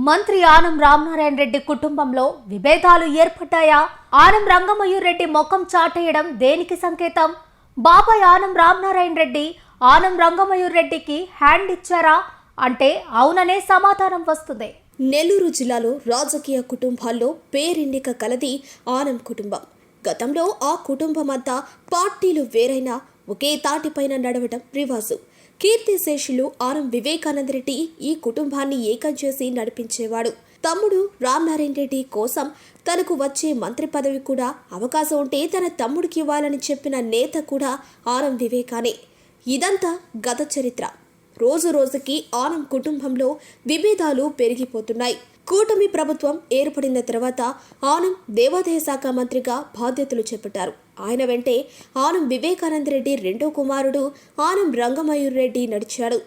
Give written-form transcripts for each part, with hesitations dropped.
మంత్రి ఆనం రామనారాయణ రెడ్డి కుటుంబంలో విభేదాలు ఏర్పడ్డాయా? ఆనం రంగమయూర్ రెడ్డి ముఖం చాటేయడం దేనికి సంకేతం? బాబాయ్ ఆనం రామనారాయణ రెడ్డి ఆనం రంగమయూర్ రెడ్డికి హ్యాండ్ ఇచ్చారా అంటే అవుననే సమాధానం వస్తుంది. నెల్లూరు జిల్లాలో రాజకీయ కుటుంబాల్లో పేరెన్నిక కలది ఆనం కుటుంబం. గతంలో ఆ కుటుంబమంతా పార్టీలు వేరైనా ఒకే తాటిపైన నడవడం రివాజు. కీర్తిశేషులు ఆనం వివేకానంద రెడ్డి ఈ కుటుంబాన్ని ఏకం చేసి నడిపించేవాడు. తమ్ముడు రామనారాయణ రెడ్డి కోసం తనకు వచ్చే మంత్రి పదవి కూడా అవకాశం ఉంటే తన తమ్ముడికి ఇవ్వాలని చెప్పిన నేత కూడా ఆనం వివేకానే. ఇదంతా గత చరిత్ర. రోజు రోజుకి ఆనం కుటుంబంలో విభేదాలు పెరిగిపోతున్నాయి. కూటమి ప్రభుత్వం ఏర్పడిన తర్వాత ఆనం దేవాదాయ శాఖ మంత్రిగా బాధ్యతలు చేపట్టారు. ఆయన వెంటే ఆనం వివేకానంద రెడ్డి రెండో కుమారుడు ఆనం రంగమయూర్ రెడ్డి నడిచాడు.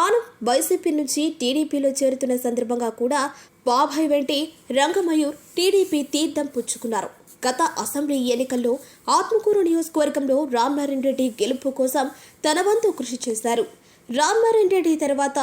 ఆనం వైసీపీ నుంచి టీడీపీలో చేరుతున్న సందర్భంగా కూడా బాబాయ్ వెంటే రంగమయూర్ టీడీపీ తీర్థం పుచ్చుకున్నారు. గత అసెంబ్లీ ఎన్నికల్లో ఆత్మకూరు నియోజకవర్గంలో రామనారాయణ రెడ్డి గెలుపు కోసం తన వంతు కృషి చేశారు. రామనారాయణ రెడ్డి తర్వాత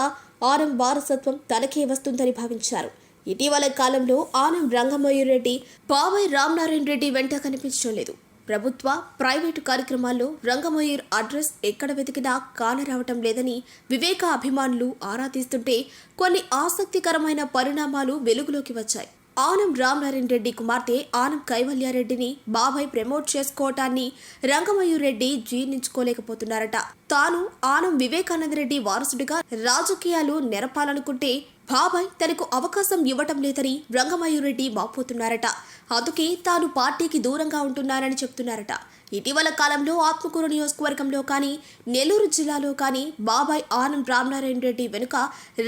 ఆనం వారసత్వం తనకే వస్తుందని భావించారు. ఇటీవల కాలంలో ఆనం రంగమయూర్ రెడ్డి బాబాయ్ రామనారాయణ రెడ్డి వెంట కనిపించడం లేదు. ప్రభుత్వ, ప్రైవేటు కార్యక్రమాల్లో రంగమయూర్ అడ్రస్ ఎక్కడ వెతికినా కానరావటం లేదని వివేక అభిమానులు ఆరా తీస్తుంటే కొన్ని ఆసక్తికరమైన పరిణామాలు వెలుగులోకి వచ్చాయి. ఆనం రామనారాయణ రెడ్డి కుమార్తె ఆనం కైవల్యారెడ్డిని బాబాయ్ ప్రమోట్ చేసుకోవటాన్ని రంగమయూర్ రెడ్డి జీర్ణించుకోలేకపోతున్నారట. తాను ఆనం వివేకానంద రెడ్డి వారసుడిగా రాజకీయాలు నెరపాలనుకుంటే బాబాయ్ తనకు అవకాశం ఇవ్వటం లేదని రంగమయూర్ రెడ్డి వాపోతున్నారట. అందుకే తాను పార్టీకి దూరంగా ఉంటున్నారని చెప్తున్నారట. ఇటీవల కాలంలో ఆత్మకూరు నియోజకవర్గంలో కానీ నెల్లూరు జిల్లాలో కానీ బాబాయ్ ఆనం రామనారాయణ రెడ్డి వెనుక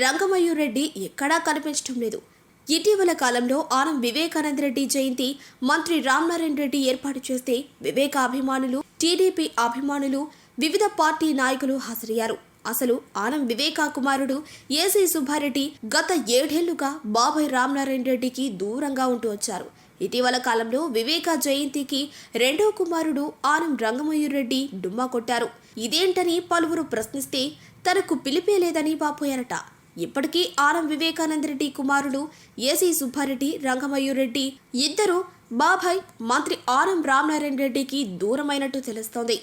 రంగమయూర్ రెడ్డి ఎక్కడా కనిపించడం లేదు. ఇటీవల కాలంలో ఆనం వివేకానంద రెడ్డి జయంతి మంత్రి రామనారాయణ రెడ్డి ఏర్పాటు చేస్తే వివేక అభిమానులు, టీడీపీ అభిమానులు, వివిధ పార్టీ నాయకులు హాజరయ్యారు. అసలు ఆనం వివేకా కుమారుడు ఏసీ సుబ్బారెడ్డి గత 7 ఏళ్లుగా బాబాయ్ రామనారాయణ రెడ్డికి దూరంగా ఉంటూ వచ్చారు. ఇటీవల కాలంలో వివేక జయంతికి రెండో కుమారుడు ఆనం రంగమయూర్ రెడ్డి డుమ్మా కొట్టారు. ఇదేంటని పలువురు ప్రశ్నిస్తే తనకు పిలిపే లేదని వాపోయారట. ఇప్పటికీ ఆనం వివేకానంద రెడ్డి కుమారుడు ఏసీ సుబ్బారెడ్డి, రంగమయూర్ రెడ్డి ఇద్దరు బాబాయ్ మంత్రి ఆనం రామనారాయణ రెడ్డికి దూరమైనట్టు తెలుస్తోంది.